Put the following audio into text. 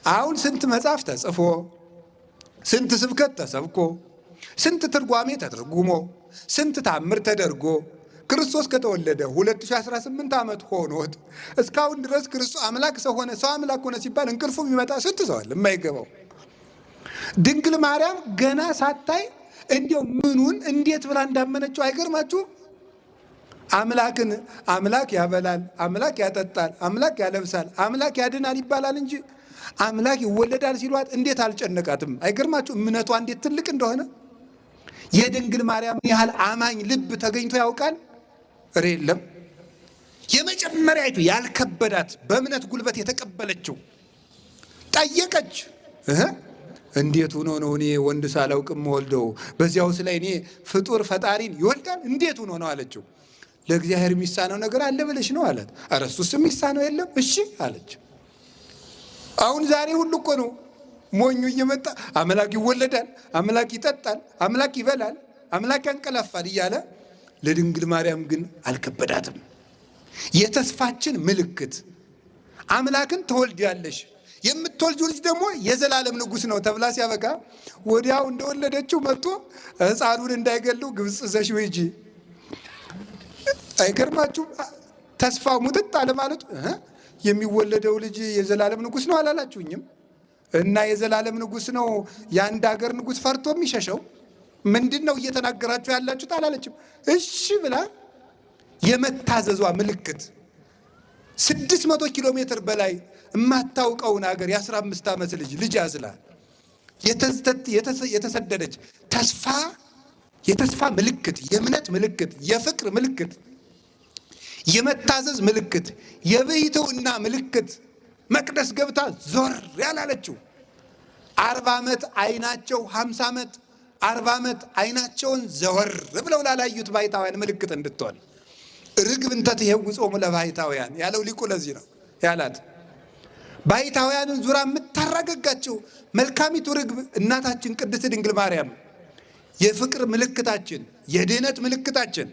አሁን ስንት መጽሐፍ ተጽፎ ስንት ስብከት ተሰብኮ ስንት ትርጓሜ ተተርጉሞ ስንት ታምር ተደርጎ ክርስቶስ ከተወለደ 2018 ዓመት ሆኖት እስካሁን ድረስ ክርስቶስ አምላክ ሰው ሆነ ሰው አምላክ ሆነ ሲባል እንቅልፉ የሚመጣ ስንት ሰው አለ የማይገባው። ድንግል ማርያም ገና ሳታይ እንዲያው ምኑን እንዴት ብላ እንዳመነችው አይገርማችሁ? አምላክን አምላክ ያበላል፣ አምላክ ያጠጣል፣ አምላክ ያለብሳል፣ አምላክ ያድናል ይባላል እንጂ አምላክ ይወለዳል ሲሏት እንዴት አልጨነቃትም? አይገርማችሁ እምነቷ እንዴት ትልቅ እንደሆነ። የድንግል ማርያም ያህል አማኝ ልብ ተገኝቶ ያውቃል? ኧረ የለም። የመጀመሪያይቱ ያልከበዳት በእምነት ጉልበት የተቀበለችው ጠየቀች። እንዴት ሆኖ ነው እኔ ወንድ ሳላውቅም ወልደው በዚያውስ ላይ እኔ ፍጡር ፈጣሪን ይወልዳል እንዴት ሆኖ ነው አለችው። ለእግዚአብሔር የሚሳነው ነገር አለ ብለሽ ነው አላት። ኧረ እሱስ የሚሳነው የለም እሺ አለች። አሁን ዛሬ ሁሉ እኮ ነው ሞኙ እየመጣ አምላክ ይወለዳል፣ አምላክ ይጠጣል፣ አምላክ ይበላል፣ አምላክ ያንቀላፋል እያለ። ለድንግል ማርያም ግን አልከበዳትም። የተስፋችን ምልክት አምላክን ትወልጃለሽ፣ የምትወልጂው ልጅ ደግሞ የዘላለም ንጉሥ ነው ተብላ ሲያበቃ ወዲያው እንደወለደችው መጥቶ ሕፃኑን እንዳይገሉ ግብፅ ይዘሽው ሂጂ። አይገርማችሁም? ተስፋው ሙጥጥ አለ ማለት የሚወለደው ልጅ የዘላለም ንጉሥ ነው አላላችሁኝም? እና የዘላለም ንጉሥ ነው የአንድ ሀገር ንጉሥ ፈርቶ የሚሸሸው ምንድን ነው እየተናገራችሁ ያላችሁት አላለችም። እሺ ብላ የመታዘዟ ምልክት 600 ኪሎ ሜትር በላይ የማታውቀውን ሀገር የ15 ዓመት ልጅ ያዝላ የተሰደደች የተስፋ ምልክት፣ የእምነት ምልክት፣ የፍቅር ምልክት፣ የመታዘዝ ምልክት፣ የብሕትውና ምልክት መቅደስ ገብታ ዞር ያላለችው 40 ዓመት አይናቸው 50 ዓመት 40 ዓመት አይናቸውን ዘወር ብለው ላላዩት ባሕታውያን ምልክት እንድትሆን ርግብ እንተ ትኄውፆሙ ለባሕታውያን ያለው ሊቁ ለዚህ ነው ያላት። ባሕታውያንን ዙራ የምታረጋጋቸው መልካሚቱ ርግብ እናታችን ቅድስት ድንግል ማርያም የፍቅር ምልክታችን፣ የድኅነት ምልክታችን